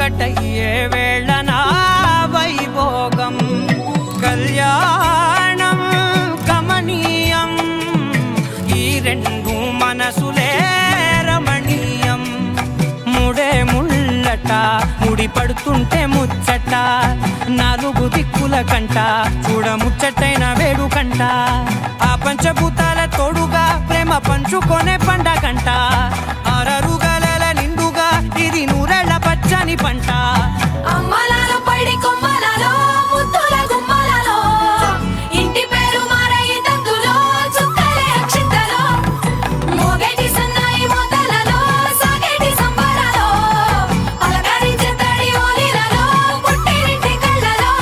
ఒక్కటయ్యే వేళన వైభోగం కళ్యాణం గమనీయం ఈ రెండు మనసులే రమణీయం ముడే ముళ్ళట ముడి పడుతుంటే ముచ్చట నాలుగు దిక్కుల కంట చూడ ముచ్చటైన వేడుకంట ఆ పంచభూతాల తోడుగా ప్రేమ పంచుకొనే పండగంట ఆరరుగల నిండుగా ఇది నూరెళ్ళ పచ్చని పంట అమ్మలాలో పడి కొమ్మలలో ముద్దుల గుమ్మలలో ఇంటి పేరు మారయి తందులో చుక్కలే అక్షింతలో మోగేటి సన్నాయి మోతలలో సాగేటి సంబరాలో పలకరించే తడి ఓలిలలో పుట్టినింటి కళ్ళలో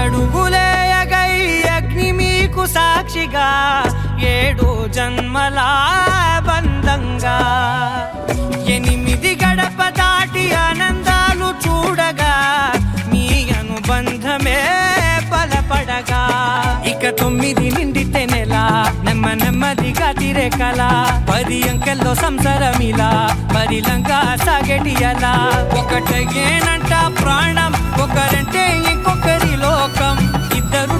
ఏడడుగులేయగై అగ్ని మీకు సాక్షిగా 7 జన్మల బంధంగా 8 గడప దాటి ఆనందాలు చూడగా మీ అనుబంధమే బలపడగా ఇక 9 నిండితే నెల నెమ్మదిగా తిరే కల 10 అంకెల్లో సంసారమిలా పరిలంగా సాగేటి అలా ఒకటేనంట ప్రాణం ఒకరంటే ఇంకొకరి లోకం ఇద్దరు